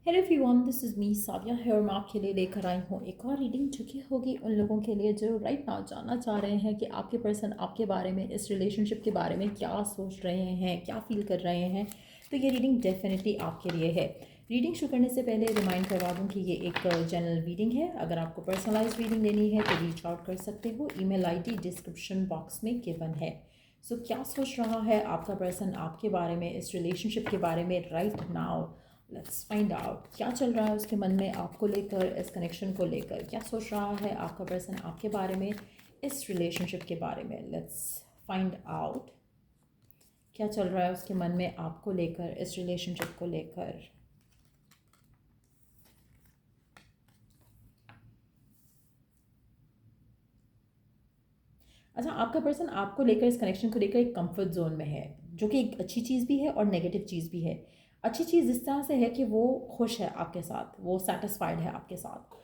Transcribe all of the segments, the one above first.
Hello everyone, this is me Savia है। मैं आपके लिए लेकर आई हूँ एक और रीडिंग, जो कि होगी उन लोगों के लिए जो राइट नाउ जानना चाह रहे हैं कि आपके पर्सन आपके बारे में, इस रिलेशनशिप के बारे में क्या सोच रहे हैं, क्या फील कर रहे हैं। तो ये रीडिंग डेफिनेटली आपके लिए है। रीडिंग शुरू करने से पहले रिमाइंड करवा दूँ कि ये एक जनरल रीडिंग है। अगर आपको पर्सनलाइज रीडिंग लेनी है तो रीच आउट कर सकते हो। ईमेल आईडी डिस्क्रिप्शन बॉक्स में गिवन है। सो क्या सोच रहा है आपका पर्सन आपके बारे में, इस रिलेशनशिप के बारे में right now. Let's find out क्या चल रहा है उसके मन में आपको लेकर, इस कनेक्शन को लेकर। क्या सोच रहा है आपका पर्सन आपके बारे में, इस रिलेशनशिप के बारे में। लेट्स फाइंड आउट क्या चल रहा है उसके मन में आपको लेकर, इस रिलेशनशिप को लेकर। अच्छा, आपका पर्सन आपको लेकर, इस कनेक्शन को लेकर एक कंफर्ट जोन में है, जो कि एक अच्छी चीज़ भी है और नेगेटिव चीज़ भी है। अच्छी चीज़ इस तरह से है कि वो खुश है आपके साथ, वो सेटिस्फाइड है आपके साथ।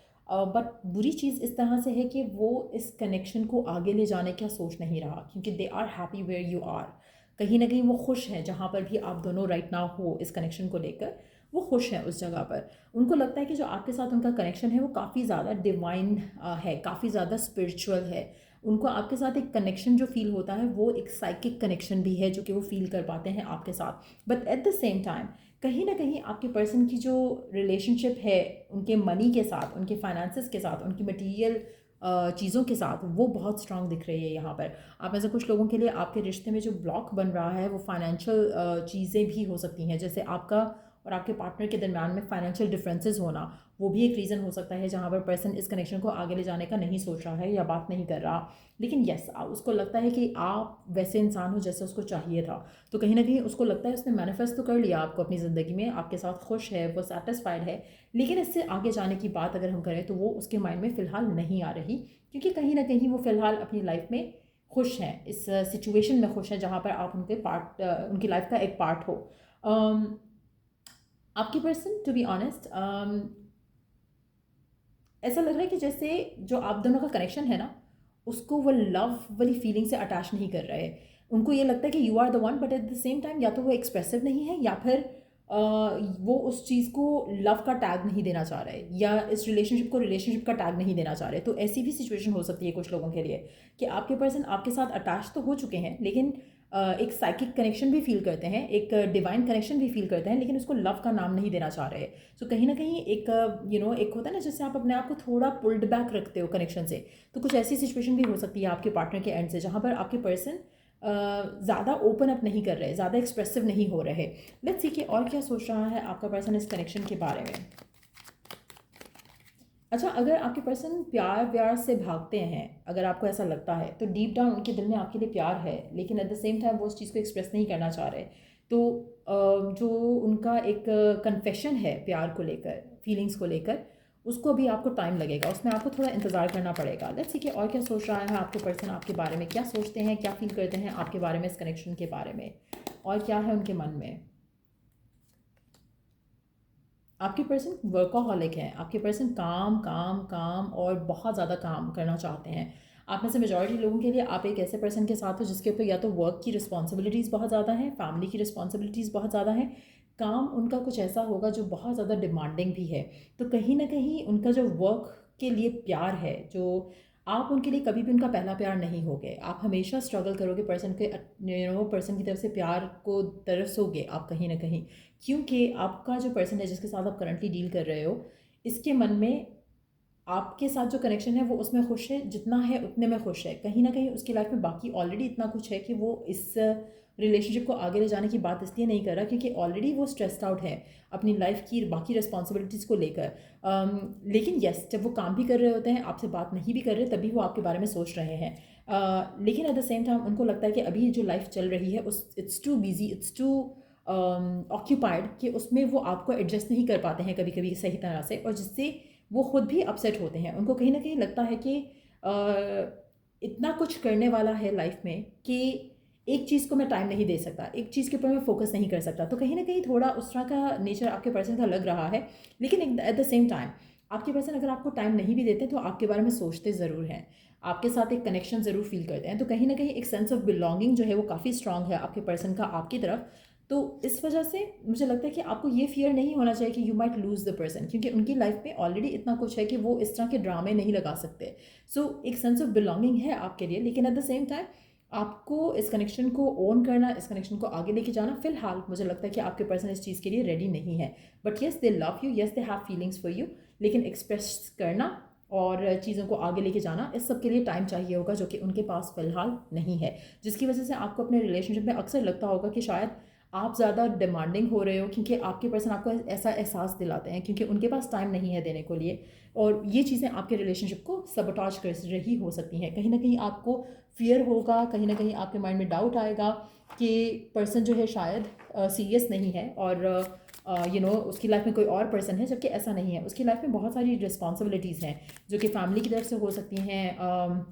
बट बुरी चीज़ इस तरह से है कि वो इस कनेक्शन को आगे ले जाने का सोच नहीं रहा, क्योंकि they are happy where you are. कहीं ना कहीं वो खुश हैं जहाँ पर भी आप दोनों राइट नाउ हो, इस कनेक्शन को लेकर वो खुश हैं उस जगह पर। उनको लगता है कि जो आपके साथ उनका कनेक्शन है वो काफ़ी ज़्यादा डिवाइन है, काफ़ी ज़्यादा स्पिरिचुअल है। उनको आपके साथ एक कनेक्शन जो फील होता है वो एक साइकिक कनेक्शन भी है, जो कि वो फील कर पाते हैं आपके साथ। But at the same time कहीं ना कहीं आपके पर्सन की जो रिलेशनशिप है उनके मनी के साथ, उनके फाइनेंसेस के साथ, उनकी मटेरियल चीज़ों के साथ, वो बहुत स्ट्रांग दिख रही है यहाँ पर। आप में से कुछ लोगों के लिए आपके रिश्ते में जो ब्लॉक बन रहा है वो फाइनेंशियल चीज़ें भी हो सकती हैं, जैसे आपका और आपके पार्टनर के दरमियान में फाइनेंशियल डिफरेंसेस होना। वो भी एक रीज़न हो सकता है जहाँ पर पर्सन इस कनेक्शन को आगे ले जाने का नहीं सोच रहा है या बात नहीं कर रहा। लेकिन यस, उसको लगता है कि आप वैसे इंसान हो जैसे उसको चाहिए था। तो कहीं ना कहीं उसको लगता है उसने मैनिफेस्ट तो कर लिया आपको अपनी ज़िंदगी में, आपके साथ खुश है, वो सेटिस्फाइड है। लेकिन इससे आगे जाने की बात अगर हम करें तो वो उसके माइंड में फ़िलहाल नहीं आ रही, क्योंकि कहीं ना कहीं वो फ़िलहाल अपनी लाइफ में खुश हैं, इस सिचुएशन में खुश हैं जहाँ पर आप उनके पार्ट, उनकी लाइफ का एक पार्ट हो। आपकी पर्सन, टू बी ऑनेस्ट, ऐसा लग रहा है कि जैसे जो आप दोनों का कनेक्शन है ना, उसको वो लव वाली फीलिंग से अटैच नहीं कर रहे। उनको ये लगता है कि you are the one, but at the same time या तो वो एक्सप्रेसिव नहीं है, या फिर वो उस चीज़ को लव का टैग नहीं देना चाह रहे, या इस रिलेशनशिप को रिलेशनशिप का टैग नहीं देना चाह रहे। तो ऐसी भी सिचुएशन हो सकती है कुछ लोगों के लिए कि आपके पर्सन आपके साथ अटैच तो हो चुके हैं, लेकिन एक साइकिक कनेक्शन भी फील करते हैं, एक डिवाइन कनेक्शन भी फील करते हैं, लेकिन उसको लव का नाम नहीं देना चाह रहे। सो कहीं ना कहीं एक एक होता है ना, जैसे आप अपने आप को थोड़ा पुल्ड बैक रखते हो कनेक्शन से। तो कुछ ऐसी सिचुएशन भी हो सकती है आपके पार्टनर के एंड से, जहाँ पर आपके पर्सन ज़्यादा ओपन अप नहीं कर रहे, ज़्यादा एक्सप्रेसिव नहीं हो रहे। लेट्स सी कि और क्या सोच रहा है आपका पर्सन इस कनेक्शन के बारे में। अच्छा, अगर आपके पर्सन प्यार व्यार से भागते हैं, अगर आपको ऐसा लगता है, तो डीप डाउन उनके दिल में आपके लिए प्यार है, लेकिन एट द सेम टाइम वो उस चीज़ को एक्सप्रेस नहीं करना चाह रहे। तो जो उनका एक कन्फेशन है प्यार को लेकर, फीलिंग्स को लेकर, उसको अभी आपको टाइम लगेगा, उसमें आपको थोड़ा इंतज़ार करना पड़ेगा। लेट्स सी कि और क्या सोच रहा है आपके पर्सन आपके बारे में, क्या सोचते हैं, क्या फील करते हैं आपके बारे में, इस कनेक्शन के बारे में, और क्या है उनके मन में। आपके पर्सन वर्कोहॉलिक है, आपके पर्सन काम काम काम और बहुत ज़्यादा काम करना चाहते हैं। आप में से मेजॉरिटी लोगों के लिए आप एक ऐसे पर्सन के साथ हो जिसके ऊपर या तो वर्क की रिस्पॉन्सिबिलिटीज़ बहुत ज़्यादा हैं, फैमिली की रिस्पॉन्सिबिलिटीज़ बहुत ज़्यादा हैं। काम उनका कुछ ऐसा होगा जो बहुत ज़्यादा डिमांडिंग भी है। तो कहीं ना कहीं उनका जो वर्क के लिए प्यार है, जो आप उनके लिए कभी भी उनका पहला प्यार नहीं होगे। आप हमेशा स्ट्रगल करोगे पर्सन के, पर्सन की तरफ से प्यार को तरसोगे आप कहीं ना कहीं, क्योंकि आपका जो पर्सन है जिसके साथ आप करंटली डील कर रहे हो, इसके मन में आपके साथ जो कनेक्शन है वो उसमें खुश है, जितना है उतने में खुश है। कहीं ना कहीं उसकी लाइफ में बाकी ऑलरेडी इतना कुछ है कि वो इस रिलेशनशिप को आगे ले जाने की बात इसलिए नहीं कर रहा क्योंकि ऑलरेडी वो स्ट्रेस्ड आउट है अपनी लाइफ की बाकी रिस्पॉन्सिबिलिटीज़ को लेकर। लेकिन यस, जब वो काम भी कर रहे होते हैं, आपसे बात नहीं भी कर रहे, तभी वो आपके बारे में सोच रहे हैं। लेकिन एट द सेम टाइम उनको लगता है कि अभी जो लाइफ चल रही है उस it's too busy, it's too occupied, कि उसमें वो आपको एडजस्ट नहीं कर पाते हैं कभी कभी सही तरह से, और जिससे वो खुद भी अपसेट होते हैं। उनको कहीं ना कहीं लगता है कि इतना कुछ करने वाला है लाइफ में कि एक चीज़ को मैं टाइम नहीं दे सकता, एक चीज़ के ऊपर मैं फोकस नहीं कर सकता। तो कहीं ना कहीं थोड़ा उस तरह का नेचर आपके पर्सन का लग रहा है। लेकिन एट द सेम टाइम आपके पर्सन अगर आपको टाइम नहीं भी देते तो आपके बारे में सोचते ज़रूर हैं, आपके साथ एक कनेक्शन ज़रूर फील करते हैं। तो कहीं ना कहीं एक सेंस ऑफ बिलोंगिंग जो है वो काफ़ी स्ट्रांग है आपके पर्सन का आपकी तरफ। तो इस वजह से मुझे लगता है कि आपको ये फ़ियर नहीं होना चाहिए कि you might lose the person, क्योंकि उनकी लाइफ में ऑलरेडी इतना कुछ है कि वो इस तरह के ड्रामे नहीं लगा सकते। सो एक सेंस ऑफ बिलोंगिंग है आपके लिए, लेकिन एट द सेम टाइम आपको इस कनेक्शन को ओन करना, इस कनेक्शन को आगे लेके जाना, फ़िलहाल मुझे लगता है कि आपके पर्सन इस चीज़ के लिए रेडी नहीं है। But yes they love you, yes they have feelings for you, लेकिन एक्सप्रेस करना और चीज़ों को आगे लेके जाना, इस सब के लिए टाइम चाहिए होगा, जो कि उनके पास फ़िलहाल नहीं है। जिसकी वजह से आपको अपने रिलेशनशिप में अक्सर लगता होगा कि शायद आप ज़्यादा डिमांडिंग हो रहे हो, क्योंकि आपके पर्सन आपको ऐसा एहसास दिलाते हैं, क्योंकि उनके पास टाइम नहीं है देने को लिए। और ये चीज़ें आपके रिलेशनशिप को सबोटाज कर रही हो सकती हैं। कहीं ना कहीं आपको फियर होगा, कहीं ना कहीं आपके माइंड में डाउट आएगा कि पर्सन जो है शायद सीरियस नहीं है, और उसकी लाइफ में कोई और पर्सन है, जबकि ऐसा नहीं है। उसकी लाइफ में बहुत सारी रिस्पॉन्सिबिलिटीज़ हैं, जो कि फैमिली की तरफ से हो सकती हैं,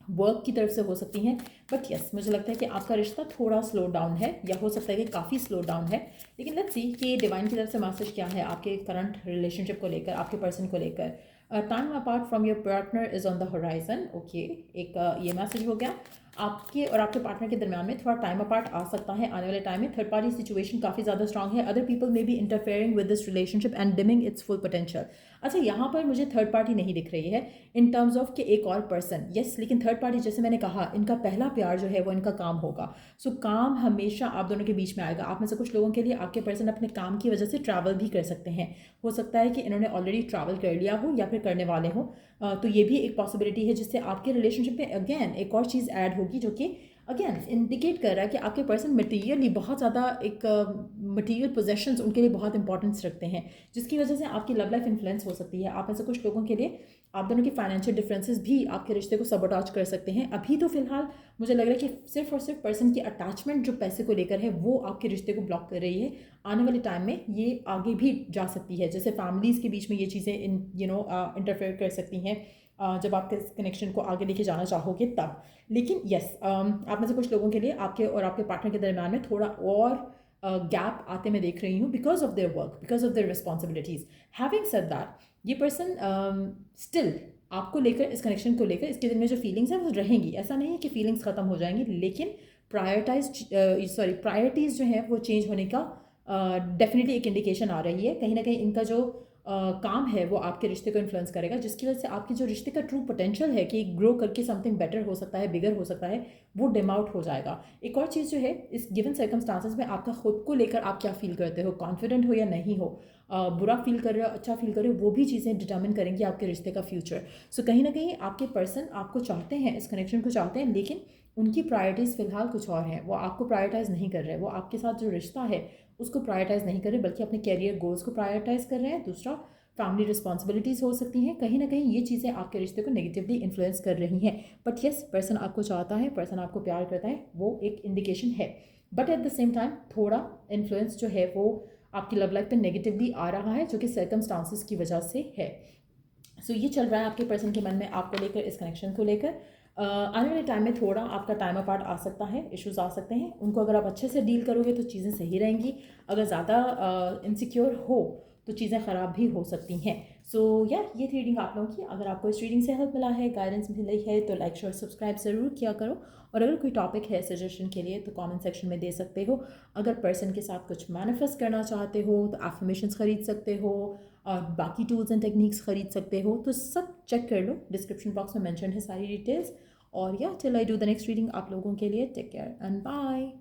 वर्क की तरफ से हो सकती हैं। बट यस, मुझे लगता है कि आपका रिश्ता थोड़ा स्लो डाउन है, या हो सकता है कि काफ़ी स्लो डाउन है। लेकिन लेट्स सी कि डिवाइन की तरफ से मैसेज क्या है आपके करंट रिलेशनशिप को लेकर, आपके पर्सन को लेकर। Time apart from your partner is on the horizon. Okay, एक ये मैसेज हो गया। आपके और आपके पार्टनर के दरमियान में थोड़ा टाइम अपार्ट आ सकता है आने वाले टाइम में। थर्ड पार्टी सिचुएशन काफ़ी ज़्यादा स्ट्रांग है। Other people may be interfering with this relationship and dimming it's full potential. अच्छा, यहाँ पर मुझे थर्ड पार्टी नहीं दिख रही है इन टर्म्स ऑफ कि एक और पर्सन, यस, लेकिन थर्ड पार्टी जैसे मैंने कहा, इनका पहला प्यार जो है वो इनका काम होगा। सो काम हमेशा आप दोनों के बीच में आएगा। आप में से कुछ लोगों के लिए आपके पर्सन अपने काम की वजह से ट्रैवल भी कर सकते हैं। हो सकता है कि इन्होंने ऑलरेडी ट्रैवल कर लिया हो या फिर करने वाले हो। तो ये भी एक पॉसिबिलिटी है, जिससे आपके रिलेशनशिप में अगेन एक और चीज़ ऐड होगी, जो कि अगेन इंडिकेट कर रहा है कि आपके पर्सन मटीरियली बहुत ज़्यादा एक मटीरियल पोजेशंस उनके लिए बहुत इंपॉर्टेंस रखते हैं, जिसकी वजह से आपकी लव लाइफ इन्फ्लुएंस हो सकती है। आप ऐसे कुछ लोगों के लिए आप दोनों के फाइनेंशियल डिफरेंसेस भी आपके रिश्ते को सबोटाज कर सकते हैं। अभी तो फिलहाल मुझे लग रहा है कि सिर्फ और सिर्फ पर्सन की अटैचमेंट जो पैसे को लेकर है वो आपके रिश्ते को ब्लॉक कर रही है। आने वाले टाइम में ये आगे भी जा सकती है, जैसे फैमिलीज़ के बीच में ये चीज़ें इंटरफेयर कर सकती हैं जब आप इस कनेक्शन को आगे लेके जाना चाहोगे तब। लेकिन यस, आप में से कुछ लोगों के लिए आपके और आपके पार्टनर के दरम्यान में थोड़ा और गैप आते मैं देख रही हूँ, because of their work, because of their responsibilities. Having said that, ये पर्सन स्टिल आपको लेकर, इस कनेक्शन को लेकर, इसके दिल में जो फीलिंग्स हैं वो रहेंगी। ऐसा नहीं है कि फीलिंग्स ख़त्म हो जाएंगी, लेकिन प्रायोरिटीज़ जो हैं वो चेंज होने का डेफिनेटली एक इंडिकेशन आ रही है। कहीं ना कहीं इनका जो काम है वो आपके रिश्ते को इन्फ्लुएंस करेगा, जिसकी वजह से आपकी जो रिश्ते का ट्रू पोटेंशियल है कि ग्रो करके समथिंग बेटर हो सकता है, बिगर हो सकता है, वो डिम आउट हो जाएगा। एक और चीज़ जो है, इस गिवन सर्कमस्टांसेस में आपका खुद को लेकर आप क्या फील करते हो, कॉन्फिडेंट हो या नहीं हो, बुरा फील कर रहे हो, अच्छा फील कर रहे हो, वो भी चीज़ें डिटर्मिन करेंगी आपके रिश्ते का फ्यूचर। सो कहीं ना कहीं आपके पर्सन आपको चाहते हैं, इस कनेक्शन को चाहते हैं, लेकिन उनकी प्रायोरिटीज़ फ़िलहाल कुछ और हैं। वो आपको प्रायोरिटाइज़ नहीं कर रहे, वो आपके साथ जो रिश्ता है उसको प्रायोरिटाइज़ नहीं कर रहे, बल्कि अपने कैरियर गोल्स को प्रायोरिटाइज़ कर रहे हैं। दूसरा, फैमिली रिस्पॉन्सिबिलिटीज़ हो सकती हैं। कहीं ना कहीं ये चीज़ें आपके रिश्ते को नेगेटिवली इन्फ्लुएंस कर रही हैं। बट येस, पर्सन आपको चाहता है, पर्सन आपको प्यार करता है, वो एक इंडिकेशन है। But at the same time थोड़ा इन्फ्लुएंस जो है वो आपकी लव लाइफ पे नेगेटिवली आ रहा है, जो कि सर्कमस्टांसेस की वजह से है। सो ये चल रहा है आपके पर्सन के मन में आपको लेकर, इस कनेक्शन को लेकर। आने वाले टाइम में थोड़ा आपका टाइम अपार्ट आ सकता है, इश्यूज आ सकते हैं। उनको अगर आप अच्छे से डील करोगे तो चीज़ें सही रहेंगी। अगर ज़्यादा इनसिक्योर हो तो चीज़ें ख़राब भी हो सकती हैं। सो या ये थी रीडिंग आप लोगों की। अगर आपको इस रीडिंग से हेल्प मिला है, गाइडेंस मिली है, तो लाइक शेयर सब्सक्राइब ज़रूर किया करो। और अगर कोई टॉपिक है सजेशन के लिए तो कमेंट सेक्शन में दे सकते हो। अगर पर्सन के साथ कुछ मैनिफेस्ट करना चाहते हो तो एफर्मेशंस ख़रीद सकते हो, और बाकी टूल्स एंड टेक्निक्स ख़रीद सकते हो, तो सब चेक कर लो, डिस्क्रिप्शन बॉक्स में मेंशन है सारी डिटेल्स। और या till I do the next reading आप लोगों के लिए टेक केयर एंड बाय।